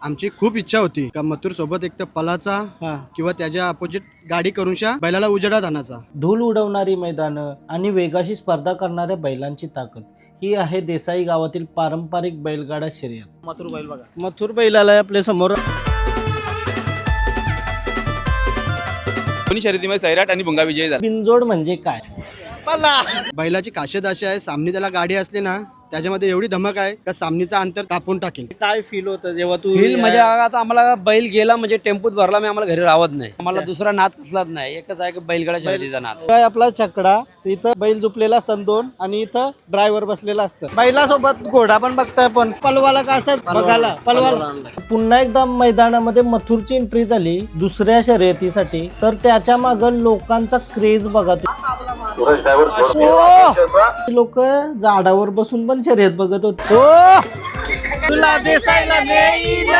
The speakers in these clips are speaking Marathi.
आमची खूप इच्छा होती का मथुर सोबत एक तर पलाचा किंवा त्याच्या अपोजिट गाडी करूनशा बैलाला उजेडात आणायचा. धूल उडवणारी मैदानं आणि वेगाशी स्पर्धा करणाऱ्या बैलांची ताकद ही आहे देसाई गावातील पारंपरिक बैलगाडा शर्यत. मथुर बैल बघा, मथुर बैलाला आपल्या समोर दोन्ही शर्यतीमध्ये सैराट आणि भुंगा विजय झाला. बिनजोड म्हणजे काय? बैलाची खासियत अशी आहे, सामनी त्याला गाडी असली ना त्याच्यामध्ये एवढी धमक आहे का सामनीचा अंतर कापून टाकेल. काय फील होतं जेव्हा तू फील म्हणजे आता आम्हाला बैल गेला म्हणजे टेम्पोत भरला मी आम्हाला घरी राहत नाही. आम्हाला दुसरा नाद कसलाच नाही, एकच आहे की बैलगाडा शर्यतीचा नाद. काय आपला छकडा इथं बैल झोपलेला असतात दोन आणि इथं ड्रायव्हर बसलेला असतं. बैलासोबत घोडा पण बघताय, पण पलवाला का असं बघायला पलवाला. पुन्हा एकदा मैदानामध्ये मथुरची एंट्री झाली दुसऱ्या शर्यतीसाठी, तर त्याच्या माग लोकांचा क्रेज बघा. लोक झाडावर बसून पण शर्यत बघत होते. तुला देसाईला नेईन.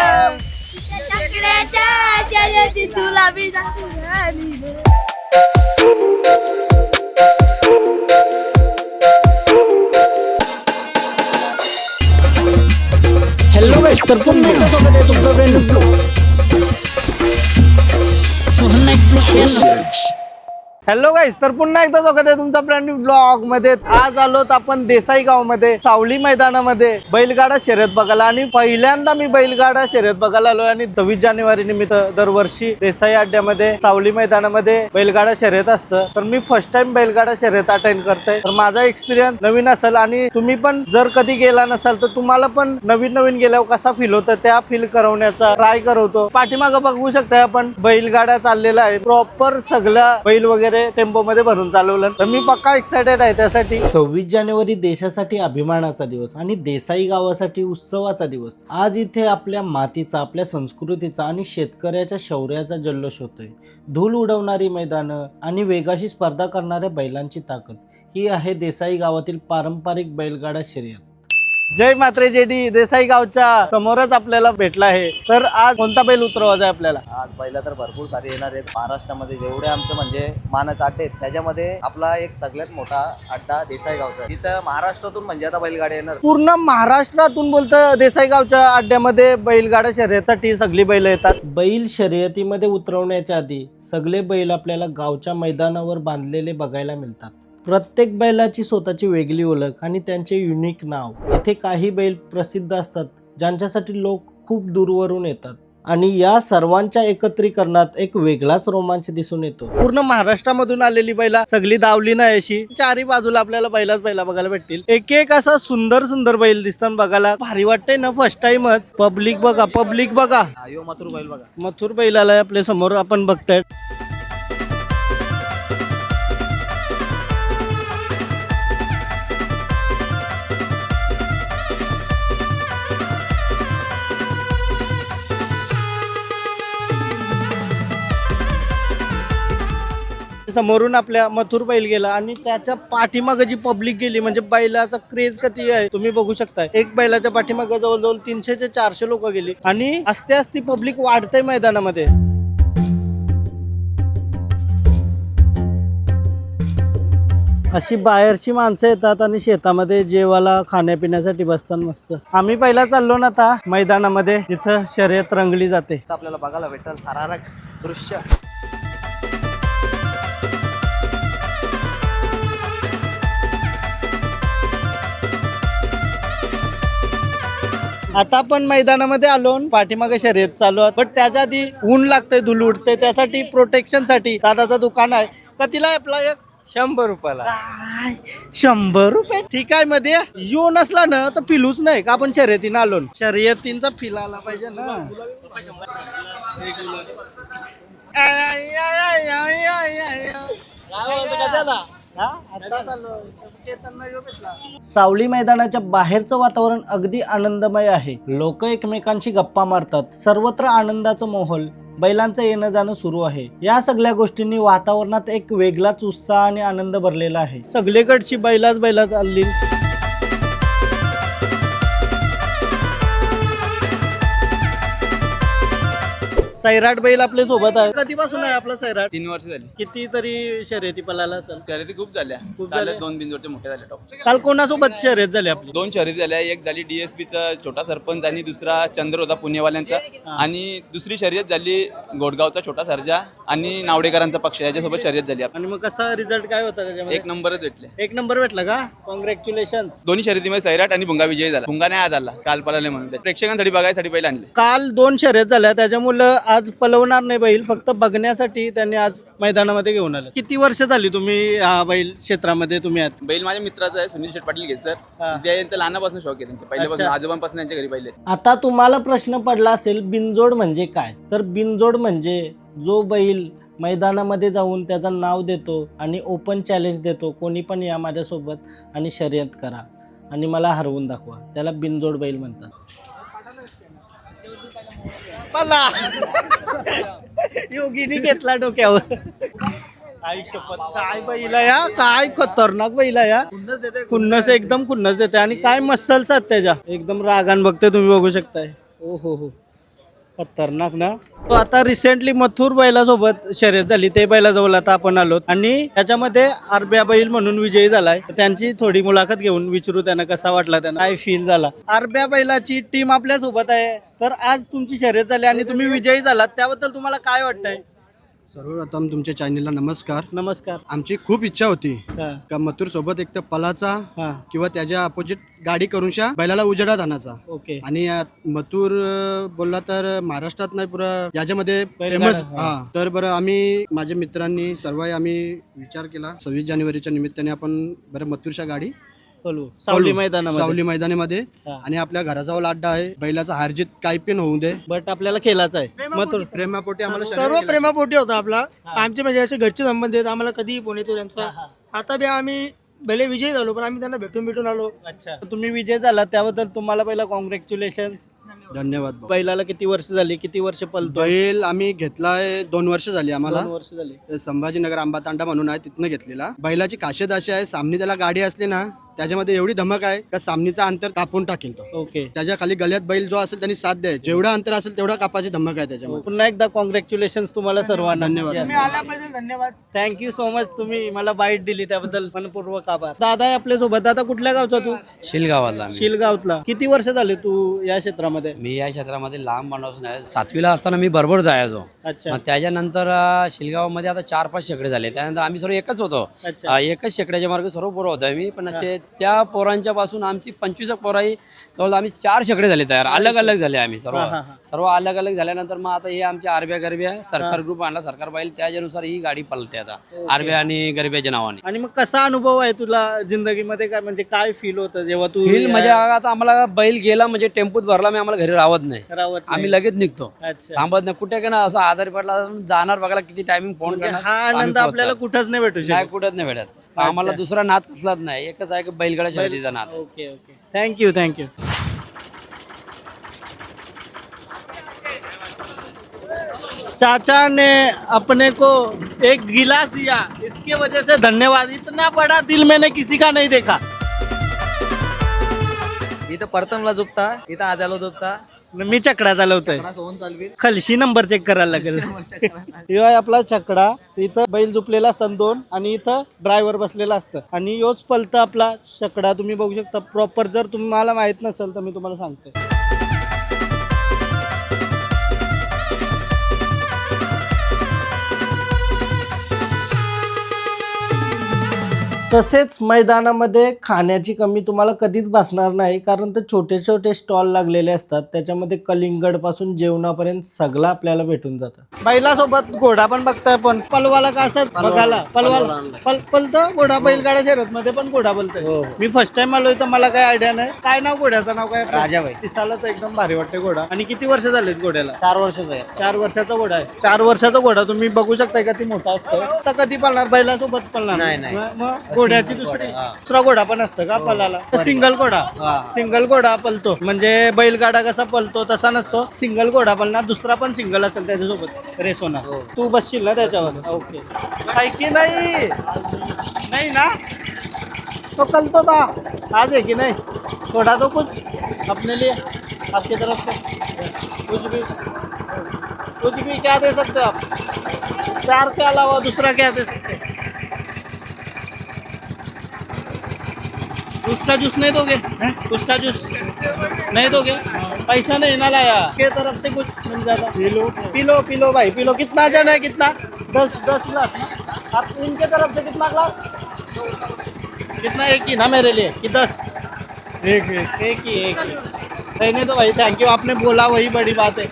तुला बी दाखवून. हॅलो गाइस, तर पुन्हा एकदा स्वागत आहे तुमचं brand new blog. Hello guys, तर पुन्हा एकदा स्वागत आहे तुमचा ब्रँड न्यू ब्लॉग मध्ये. आज आलोत आपण देसाई गाव मध्ये सावली मैदानामध्ये बैलगाडा शर्यत बघायला. आणि पहिल्यांदा मी बैलगाडा शर्यत बघायला आलोय. आणि 26 जानेवारी निमित्त दरवर्षी देसाई अड्ड्यामध्ये सावली मैदानामध्ये बैलगाडा शर्यत असतं. तर मी फर्स्ट टाइम बैलगाडा शर्यत अटेंड करतोय. तर माझा एक्सपिरियन्स नवीन असेल आणि तुम्ही पण जर कधी गेला नसाल तर तुम्हाला पण नवीन गेल्यावर कसा फील होतं त्या फील करवण्याचा ट्राय करवतो. पाठीमागं बघू शकता आपण बैलगाडा चाललेला आहे. प्रॉपर सगळ्या बैल वगैरे टेम्पो मध्ये भरून चालवलं. तर मी पक्का एक्सायटेड आहे त्यासाठी. 26 जानेवारी देशासाठी अभिमानाचा दिवस आणि देसाई गावासाठी उत्सवाचा दिवस. आज इथे आपल्या मातीचा, आपल्या संस्कृतीचा आणि शेतकऱ्याच्या शौर्याचा जल्लोष होतोय. धूल उडवणारी मैदानं आणि वेगाशी स्पर्धा करणाऱ्या बैलांची ताकद ही आहे देसाई गावातील पारंपरिक बैलगाडा शर्यत. जय मात्रे जेडी देसाई गावच्या समोरच आपल्याला भेटला आहे. तर आज कोणता बैल उतरवायचा आहे आपल्याला? आज बैला तर भरपूर सारे येणार आहेत. महाराष्ट्रामध्ये जेवढे आमचं म्हणजे मानाचे अड्डे आहेत त्याच्यामध्ये आपला एक सगळ्यात मोठा अड्डा देसाई गावचा. तिथं महाराष्ट्रातून म्हणजे आता बैलगाडी येणार. पूर्ण महाराष्ट्रातून बोलतं देसाई गावच्या अड्ड्यामध्ये बैलगाडा शर्यतीसाठी सगळी बैल येतात. बैल शर्यतीमध्ये उतरवण्याच्या आधी सगळे बैल आपल्याला गावच्या मैदानावर बांधलेले बघायला मिळतात. प्रत्येक बैलाची स्वतःची वेगळी ओळख आणि त्यांचे युनिक नाव. इथे काही बैल प्रसिद्ध असतात ज्यांच्यासाठी लोक खूप दूरवरून येतात आणि या सर्वांच्या एकत्रीकरणात एक वेगळाच रोमांच दिसून येतो. पूर्ण महाराष्ट्रामधून आलेली बैला सगळी दावली नाही अशी चारी बाजूला आपल्याला बैला बघायला भेटतील. एक एक असा सुंदर सुंदर बैल दिसतात बघायला. भारी वाटतंय ना फर्स्ट टाइमच. पब्लिक बघा मथुर बैल बघा, मथुर बैलाला आपल्या समोर आपण बघताय. समोरून आपल्या मथुर बैल गेला आणि त्याच्या पाठीमागे जी पब्लिक गेली म्हणजे बैलाचा क्रेज किती आहे तुम्ही बघू शकता. एक बैलाच्या पाठीमागे जवळजवळ 300 ते 400 लोक गेली आणि आस्ते आस्ते पब्लिक वाढतंय मैदानामध्ये. अशी बाहेरची माणसं येतात आणि शेतामध्ये जेवायला खाण्यापिण्यासाठी बसतात मस्त. आम्ही पहिला चाललो ना आता मैदानामध्ये जिथं शर्यत रंगली जाते. आपल्याला बघायला भेटेल थरारक दृश्य. आता आपण मैदानामध्ये आलो, पाठीमागे शर्यत चालू आहे. बट त्याच्या आधी ऊन लागतंय, धूल उडते, त्यासाठी प्रोटेक्शन साठी दादाचं दुकान आहे. कितीला आहे आपला? 100 रुपयाला. 100 रुपये ठीक आहे. मध्ये यो नसला ना तर पिलूच नाही का आपण शर्यतीनं आलो. शर्यतींचा फिल आला पाहिजे ना. सावली मैदानाच्या बाहेरचं वातावरण अगदी आनंदमय आहे. लोक एकमेकांशी गप्पा मारतात. सर्वत्र आनंदाचं माहोल, बैलांचं येणं जाणं सुरू आहे. या सगळ्या गोष्टींनी वातावरणात एक वेगळाच उत्साह आणि आनंद भरलेला आहे. सगळीकडची बैलाच आली. सैराट बैल आपल्या सोबत आहे. कधीपासून आहे आपला सैराट? 3 वर्ष झाली. किती तरी शर्यती पळाला असेल? शर्यती खूप झाल्या. खूप काल झाल्या? 2 बिंजोरच्या मोठ्या झाल्या टॉप. काल कोणासोबत शर्यत झाली आपली? 2 शर्यती झाल्या. एक झाली DSPचा छोटा सरपंच आणि दुसरा चंद्र होता पुणेवाल्यांचा. आणि दुसरी शर्यत झाली गोडगावचा छोटा सर्जा आणि नावडेकरांचा पक्ष याच्यासोबत शर्यत झाली. आणि मग कसा रिझल्ट काय होता त्याच्यामध्ये? 1 नंबरच भेटले. 1 नंबर भेटला का? कॉंग्रॅच्युलेशन. दोन्ही शर्यतीमध्ये सैराट आणि भुंगा विजयी झाला. भुंगा नाही आज आला, काल पळाले म्हणून. प्रेक्षकांसाठी बघायसाठी बैल आणले. काल 2 शर्यत झाल्या त्याच्यामुळं आज पलवणार नाही बैल, फक्त बघण्यासाठी त्यांनी आज मैदानामध्ये घेऊन आलं. किती वर्ष झाली तुम्ही हा बैल क्षेत्रामध्ये तुम्ही आहात? बैल माझ्या मित्राचा आहे, सुनील शेठ पाटील घेसर. हा. त्यांचा लहानापासून शौक आहे त्यांच्या, पहिल्यापासून अच्छा. आजोबांपासून त्यांच्या घरी पहिले. आता तुम्हाला प्रश्न पडला असेल बिनजोड म्हणजे काय? तर बिनजोड म्हणजे जो बैल मैदानामध्ये जाऊन त्याचं नाव देतो आणि ओपन चॅलेंज देतो, कोणी पण या माझ्यासोबत आणि शर्यत करा आणि मला हरवून दाखवा, त्याला बिनजोड बैल म्हणतात. मला योगीने घेतला डोक्यावर. आई शपथ, काय बैल आहे या, काय खतरनाक बैल आहे या. खुन्नस एकदम खुन्नस देते आणि काय मसल्स आहेत त्याच्या, एकदम रागान बघते तुम्ही बघू शकताय. ओ हो खतरनाक ना. तो आता रिसेंटली मथुर बैलासोबत शर्यत झाली, ते बैलाजवळ आता आपण आलो आणि त्याच्यामध्ये आरब्या बैल म्हणून विजयी झालाय. त्यांची थोडी मुलाखत घेऊन विचारू त्यांना कसा वाटला, त्यांना काय फील झाला. आरब्या बैलाची टीम आपल्या सोबत आहे, तर आज तुमची शर्यत झाली आणि तुम्ही विजयी झालात, त्याबद्दल तुम्हाला काय वाटतंय? सर्वप्रथम तुमच्या चॅनलला नमस्कार. नमस्कार. आमची खूप इच्छा होती हा, का मथुर सोबत एक तर पलाचा हा, किंवा त्याच्या अपोजिट गाडी करूनशा बैलाला उजेडात आणायचा. ओके. आणि मथुर बोलला तर महाराष्ट्रात नाही पुरा याच्यामध्ये बैलगाडा, फेमस. हा तर बरं आम्ही माझ्या मित्रांनी सर्व आम्ही विचार केला 26 जानेवारीच्या निमित्ताने आपण बरं मथुरच्या गाडी बोलू सावली पळू. मैदानामध्ये. सावली मैदानामध्ये. हा. आणि आपल्या घराजवळ अड्डा आहे, बैलाचा हारजीत काही पण होऊ दे, बट आपल्याला खेळायचा आहे मथुर. प्रेमापोटी आम्हाला सर्व शर्यत केली. प्रेमापोटी होता आपला. आमचे म्हणजे असे घरचे संबंध आहेत, आम्हाला कधीही फोन येतो त्यांचा. आता बी आम्ही भले विजयी झालो पण आम्ही त्यांना भेटून आलो. अच्छा, तुम्ही विजय झाला त्याबद्दल तुम्हाला पहिला कॉंग्रॅच्युलेशन. धन्यवाद भाऊ. बैलाला किती वर्ष झाली, किती वर्ष पलतो? बैल आम्ही घेतलाय 2 वर्ष झाली आम्हाला. 2 वर्ष झाली. संभाजीनगर आंबातांडा म्हणून आहे, तिथनं घेतलेला. बैलाची खासियत अशी आहे, सामनी त्याला गाडी असली ना त्याच्यामध्ये एवढी धमक आहे का सामनीचा अंतर कापून टाकेल तो. ओके. त्याच्या खाली गल्यात बैल जो असेल त्यांनी साथ द्याय, जेवढा अंतर असेल तेवढा कापाची धमक आहे त्याच्यामध्ये. पुन्हा एकदा कॉंग्रॅच्युलेशन तुम्हाला सर्वांना. धन्यवाद. तुम्ही आल्याबद्दल धन्यवाद. थँक्यू सो मच, तुम्ही मला बाईट दिली त्याबद्दल मनपूर्वक आभार. दादा आहे आपल्या सोबत. दादा कुठल्या गावचा तू? शिलगावाला मी. शिलगावतला. किती वर्ष झाले तू या क्षेत्रामध्ये? मी या क्षेत्रामध्ये लहानपणापासून आहे. 7वीला असताना मी बरोबर जायचो. अच्छा. मग त्याच्यानंतर शिलगावमध्ये आता 4-5 शेकडे झाले. त्यानंतर आम्ही सर्व एकच होतो. अच्छा. एकच शेकड्याच्या मार्ग सर्व पोरं होतो मी. पण असे त्या पोरांच्या पासून आमची 25 पोराई जवळ आम्ही 4 शेकडे झाले तयार. अलग अलग झाले आम्ही सर्व अलग अलग झाल्यानंतर मग आता हे आमच्या आरब्या गरब्या सरकार ग्रुप आणला, सरकार बैल, त्याच्यानुसार ही गाडी पळते आता आरब्या आणि गरब्याच्या नावाने. आणि मग कसा अनुभव आहे तुला जिंदगीमध्ये? काय म्हणजे काय फील होतं जेव्हा तू फील म्हणजे आता आम्हाला बैल गेला म्हणजे टेम्पोत भरला मी, आम्हाला घरी राहत नाही. रावत नाही. आम्ही लगेच निघतो, अच्छा. थांबत नाही कुठे का ना. असं आजारी पडला जाणार बघायला किती टायमिंग फोन म्हणजे करणार. हा आनंद आम्ही आपल्याला पोहोचतो. कुठंच नाही भेटू नाही शकत. कुठंच नाही भेटत. आम्हाला दुसरा नाद कसलाच नाही, एकच आहे की बैलगाडा शर्यतीचा नाद. Okay okay, thank you thank you. चाचा ने अपने को एक गिलास दिया, इसके वजह से धन्यवाद. इतना बड़ा दिल मैंने किसी का नहीं देखा. इथं परतमला झोपता, इथं आजालो झोपता. मी चकडा चालवतोय. सोहन चालवी. खलशी नंबर चेक करायला लागेल. ह्यो आहे आपला चकडा. इथं बैल झोपलेला असतात 2 आणि इथं ड्रायव्हर बसलेला असतं आणि योच पलतं आपला चकडा. तुम्ही बघू शकता प्रॉपर. जर तुम्हाला माहित नसेल तर मी तुम्हाला सांगतो. तसेच मैदानामध्ये खाण्याची कमी तुम्हाला कधीच भासणार नाही, कारण ते छोटे छोटे स्टॉल लागलेले असतात. त्याच्यामध्ये कलिंगड पासून जेवणापर्यंत सगळं आपल्याला भेटून जातं. बैलासोबत घोडा पण बघताय, पण पलवाला का असं बघायला पलतो घोडा. बैलगाडा शर्यत मध्ये पण घोडा बोलतोय. मी फर्स्ट टाइम आलोय तर मला काय आयडिया नाही. काय नाव घोड्याचं? नाव काय? राजाबाई. दिसायलाच एकदम भारी वाटते घोडा. आणि किती वर्ष झालेत घोड्याला? 4 वर्षाचा आहे. 4 वर्षाचा घोडा आहे. 4 वर्षाचा घोडा तुम्ही बघू शकताय का ती मोठा असतं. आता कधी पळणार? बैलासोबत पळणार नाही. मग घोड्याची दुसरा घोडा पण असतं का पळाला? सिंगल घोडा. सिंगल घोडा पळतो म्हणजे बैलगाडा कसा पळतो तसा नसतो. सिंगल घोडा पळणार, दुसरा पण सिंगल असेल त्याच्यासोबत रेस होणार. तू बसशील ना त्याच्यावर? ओके. की नाही नाही ना, तो कल तो था आज है कि नहीं? थोड़ा तो कुछ अपने लिए आपकी तरफ से कुछ भी कुछ भी क्या दे सकते हो आप? प्यार के अलावा दूसरा क्या दे सकते हो? उसका जूस नहीं दोगे? उसका जूस नहीं दोगे? पैसा नहीं ना लाया के तरफ से कुछ मिल जाता। पिलो पिलो भाई पिलो। कितना जन है? कितना? 10 ग्लास। आप इनके तरफ से कितना ग्लास? कितना? एक ही ना मेरे लिए कि 10? एक ही। रहने दो भाई, थैंक यू, आपने बोला वही बड़ी बात है।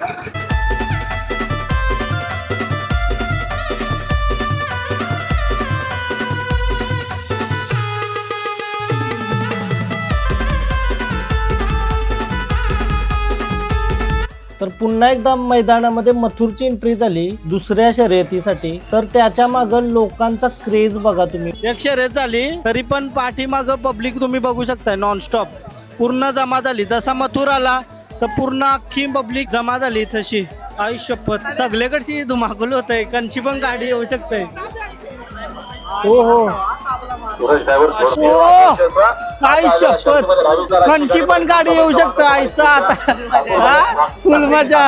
तर पुन्हा एकदा मैदानामध्ये मथुरची एंट्री झाली दुसऱ्या शर्यतीसाठी. तर त्याच्या मागं लोकांचा क्रेज बघा तुम्ही. एक शर्यत झाली तरी पण पाठीमागं पब्लिक तुम्ही बघू शकताय नॉनस्टॉप पूर्ण जमा झाली. जसा मथुर आला तर पूर्ण अख्खी पब्लिक जमा झाली तशी. आई शपथ, सगळीकडची धुमाकूल होतंय. कंची पण गाडी येऊ शकते. हो आई शपथ, कंची पण गाडी येऊ शकते. आयसा आता फुल मजा.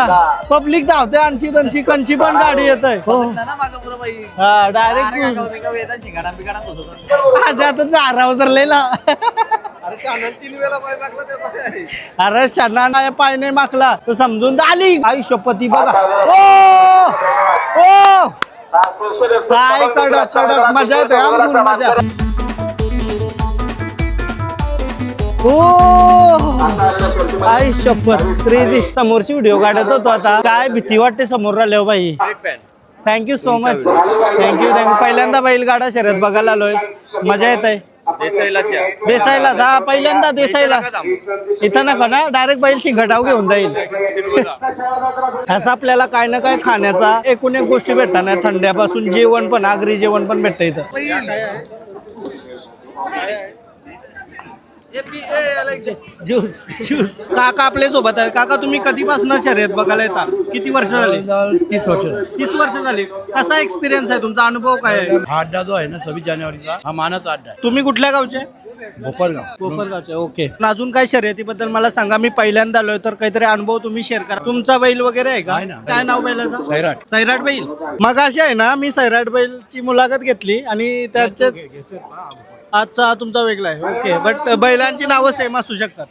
पब्लिक धावते आणखी तनशी, कंची पण गाडी येत आहे. हा डायरेक्ट आराव उतरलेला. अरे शना पाय नाही माखला तर समजून आली. आई शपथी बघा. ओ काय कडक मजा येते. फुल मजा. आई शपथ क्रेझी. समोरची व्हिडिओ काढत होतो आता. काय भीती वाटते समोर राहिले हो बाई. Thank you so much. थँक्यू. पहिल्यांदा बैलगाडा शर्यत बघायला आलोय. मजा येत आहे. देसाईला जा पहिल्यांदा. देसाईला इथं नका ना, डायरेक्ट बैल शिंगटाव घेऊन जाईल. असं आपल्याला काय ना काय खाण्याचा एकूण एक गोष्टी भेटतात ना. थंड्यापासून जेवण पण, आगरी जेवण पण भेटतं इथं. ज्यूस. काका आपल्या सोबत आहे. काका तुम्ही कधीपासून शर्यत बघायला येता? किती वर्ष झाली? 30 वर्ष. 30 वर्ष झाली. कसा एक्सपिरियन्स आहे तुमचा? अनुभव काय आहे? हा अड्डा जो आहे ना 26 जानेवारीचा, हा मानाचा अड्डा आहे. तुम्ही कुठल्या गावचे? भोपरगाव. ओके. अजून काय शर्यतीबद्दल मला सांगा. मी पहिल्यांदा आलोय तर काहीतरी अनुभव तुम्ही शेअर करा. तुमचा बैल वगैरे आहे का? आहे ना. काय नाव बैलाचं? सैराट. सैराट बैल. मग अशी आहे ना, मी सैराट बैलची मुलाखत घेतली आणि त्याच्याच आजचा तुमचा वेगळा आहे. ओके. बट बैलांची नावं सेम असू शकतात.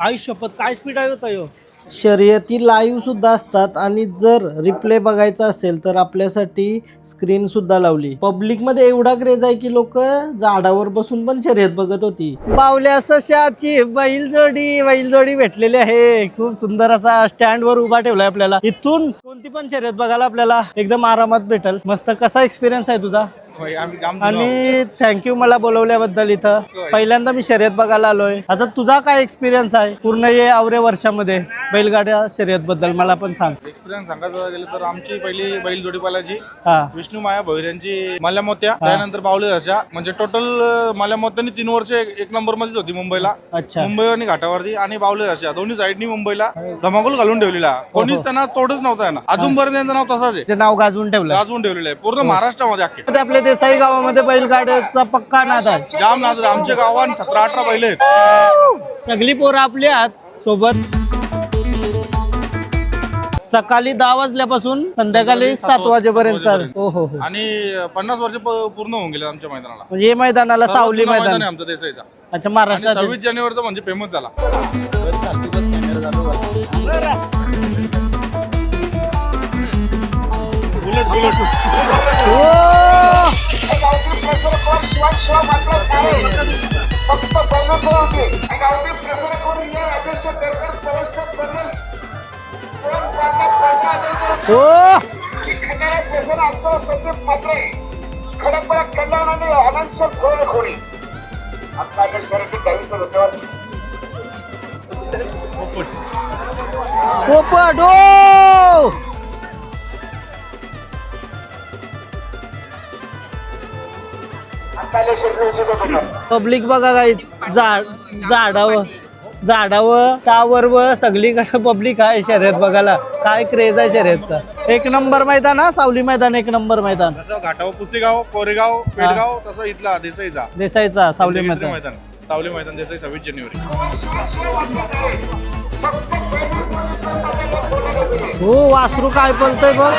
आई शपथ, काय स्पीड आहे होता यो. शर्यती लाईव्ह सुद्धा असतात आणि जर रिप्ले बघायचा असेल तर आपल्यासाठी स्क्रीन सुद्धा लावली. पब्लिक मध्ये एवढा क्रेज आहे की लोक झाडावर बसून पण शर्यत बघत होती. बावल्या सशाची बैलजोडी भेटलेली आहे. खूप सुंदर असा स्टँड वर उभा ठेवलाय आपल्याला. इथून कोणती पण शर्यत बघायला आपल्याला एकदम आरामात भेटल. मस्त. कसा एक्सपिरियन्स आहे तुझा? आणि थँक्यू मला बोलवल्याबद्दल. इथं पहिल्यांदा मी शर्यत बघायला आलोय. आता तुझा काय एक्सपिरियन्स आहे पूर्ण ये आवरे वर्षामध्ये बैलगाड्या शर्यत बद्दल मला पण सांग. एक्सपिरियन्स सांगायचं गेलं तर आमची पहिली बैल जोडी पालाची हा विष्णू माया भैऱ्यांची मल्या मोत्या, त्यानंतर बावले अशा. म्हणजे टोटल मल्या मोत्यांनी 3 वर्ष एक नंबर मध्येच होती मुंबईला. अच्छा. मुंबई आणि घाटावरती आणि बावले अशा दोन्ही साईडनी मुंबईला धमाकूल घालून ठेवलेला. कोणीच त्यांना तोडच नव्हता ना. अजूनपर्यंत त्यांचं नाव तसंच आहे. ते नाव गाजवून ठेवलं. गाजवून ठेवलेलं आहे पूर्ण महाराष्ट्रामध्ये. अख्खे आपल्या देसाई गावामध्ये बैलगाड्याचा पक्का नाद आहे. जाम नाद. आमच्या गावात 17-18 बैल आहेत. सगळी पोरं आपली आहात सोबत. सकाळी 10 वाजल्यापासून संध्याकाळी 7 वाजेपर्यंत. हो हो हो. आणि 50 वर्ष पूर्ण होऊन गेले आमच्या मैदानाला. म्हणजे हे मैदानाला सावली मैदान आहे आमचा देसाईचा. अच्छा. महाराष्ट्रात 26 जानेवारीचा म्हणजे फेमस झाला. पब्लिक बघा गाईच. झाडावर टावर व सगळीकडे पब्लिक आहे शर्यत बघायला. काय क्रेज आहे शर्यतचा. एक नंबर मैदान. हा सावली मैदान एक नंबर मैदान. तसं घाटावर पुसेगाव, कोरेगाव, पेडगाव, तसं इथला देसाईचा सावली मैदान. सावली मैदान देसाई 26 जानेवारी. हो वासरू काय बोलतोय बघ.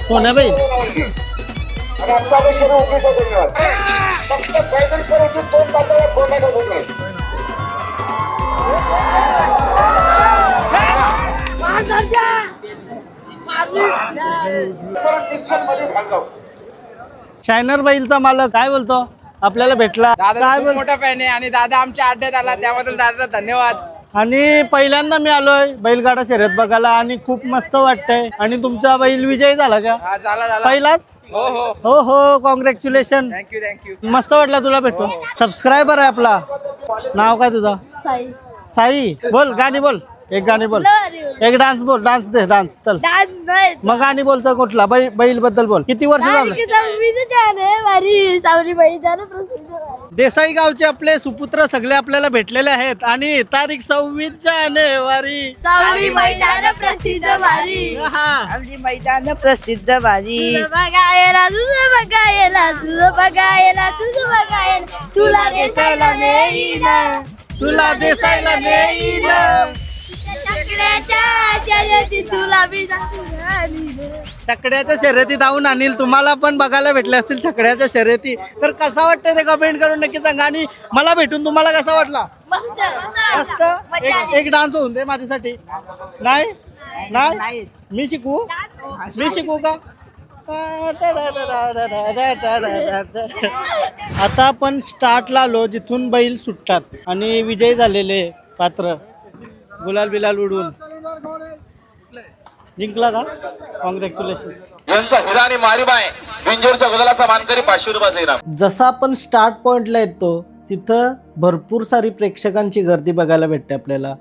सोन्याबाई शायनर बैलचा मालक काय बोलतो आपल्याला भेटला काय बोल. मोठा फॅन आहे आणि दादा आमच्या अड्ड्यात आला त्याबद्दल दादा धन्यवाद. आणि पहिल्यांदा मी आलोय बैलगाडा शर्यत बघायला आणि खूप मस्त वाटतंय. आणि तुमचा बैल विजयी झाला का? पहिलाच? हो हो हो हो कॉंग्रॅच्युलेशन. थँक्यू मस्त वाटला तुला भेटून. सबस्क्रायबर आहे आपला. नाव काय तुझं? साई साई. बोल गाणी बोल. एक गाणी बोल. एक डान्स बोल. डान्स दे. डान्स चल. डान्स नाही मग गाणी बोल. चल कुठला बैल बद्दल बोल. किती वर्ष झालं? सावली मैदान प्रसिद्ध वारी. देसाई गावचे आपले सुपुत्र सगळे आपल्याला भेटलेले आहेत आणि तारीख 26 जानेवारी. सावली मैदान प्रसिद्ध वारी. आमची मैदान प्रसिद्ध वारी. तुझं बघायला तुझं बघायला तुझं बघायला तुझं बघायला तुला देसायला नेईन. तुला देसायला नेईन. चकड्याच्या शर्यतीत तुला बी जाऊन आणीन. चकड्याच्या शर्यती धावून आणील. तुम्हाला पण बघायला भेटले असतील चकड्याच्या शर्यती. तर कसा वाटतं ते कमेंट करून नक्की सांगा. आणि मला भेटून तुम्हाला कसा वाटला? मस्त मस्त. मजा आली. एक डान्स होऊन दे माझ्यासाठी. नाही नाही मी शिकू का? आता आपण स्टार्टला आलो जिथून बैल सुटतात आणि विजय झालेले पात्र गुलाल बिलाल उडून जिंकला का? कॉंग्रॅच्युलेशन. जसा आपण स्टार्ट पॉइंटला येतो तिथं भरपूर सारी प्रेक्षकांची गर्दी बघायला भेटते आपल्याला.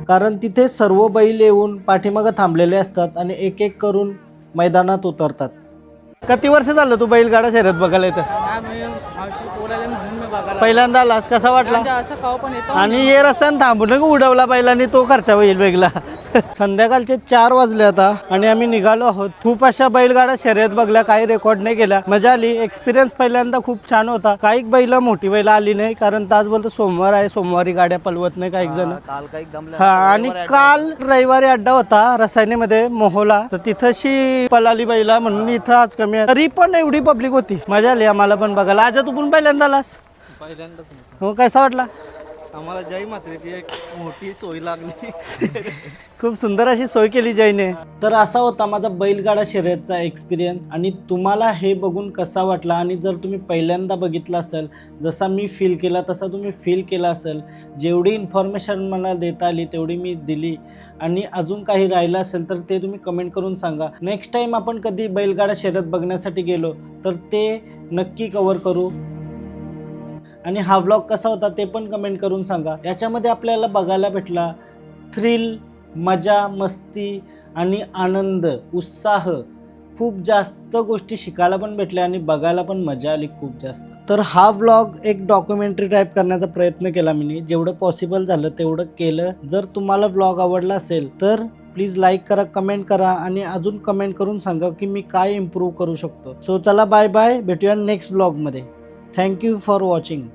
कारण तिथे सर्व बैल येऊन पाठीमागं थांबलेले असतात आणि एक एक करून मैदानात उतरतात. किती वर्ष झालं तू बैलगाडा शर्यत बघायला येतं? पहिल्यांदा आलास. कसा वाटला? आणि हे रस्त्याने थांबून उडवला बैलांनी तो खर्चा होईल वेगळा. संध्याकाळचे 4 वाजले आता आणि आम्ही निघालो आहोत. खूप अशा बैलगाडा शर्यत बघल्या, काही रेकॉर्ड नाही केल्या. मजा आली. एक्सपिरियन्स पहिल्यांदा खूप छान होता. काही बैल मोठी बैल आली नाही कारण तास बोलतो सोमवार आहे, सोमवारी गाड्या पलवत नाही काही जण. हा आणि काल रविवारी अड्डा होता रसायनीमध्ये मोहोला, तर तिथंशी पलाली बैला म्हणून इथं आज कमी आहे. तरी पण एवढी पब्लिक होती. मजा आली आम्हाला पण बघायला. आज तू पण पहिल्यांदा आलास? हो. कसा वाटला? आम्हाला जय मात्रेची एक मोठी सोय लागली. खूप सुंदर अशी सोय केली जयने. तर असा होता माझा बैलगाडा शर्यतचा एक्सपिरियन्स. आणि तुम्हाला हे बघून कसा वाटला? आणि जर तुम्ही पहिल्यांदा बघितलं असेल, जसा मी फील केला तसा तुम्ही फील केला असेल. जेवढी इन्फॉर्मेशन मला देता आली तेवढी मी दिली. आणि अजून काही राहिलं असेल तर ते तुम्ही कमेंट करून सांगा. नेक्स्ट टाईम आपण कधी बैलगाडा शर्यत बघण्यासाठी गेलो तर ते नक्की कवर करू. आणि हा व्लॉग कसा होता ते पण कमेंट करून सांगा. याच्यामध्ये आपल्याला बघायला भेटला थ्रिल, मजा, मस्ती आणि आनंद, उत्साह. खूप जास्त गोष्टी शिकायला पण भेटल्या आणि बघायला पण मजा आली खूप जास्त. तर हा व्लॉग एक डॉक्युमेंटरी टाईप करण्याचा प्रयत्न केला मी. जेवढं पॉसिबल झालं तेवढं केलं. जर तुम्हाला व्लॉग आवडला असेल तर प्लीज लाईक करा, कमेंट करा आणि अजून कमेंट करून सांगा की मी काय इम्प्रूव्ह करू शकतो. सो चला बाय बाय. भेटूया नेक्स्ट व्लॉगमध्ये. Thank you for watching.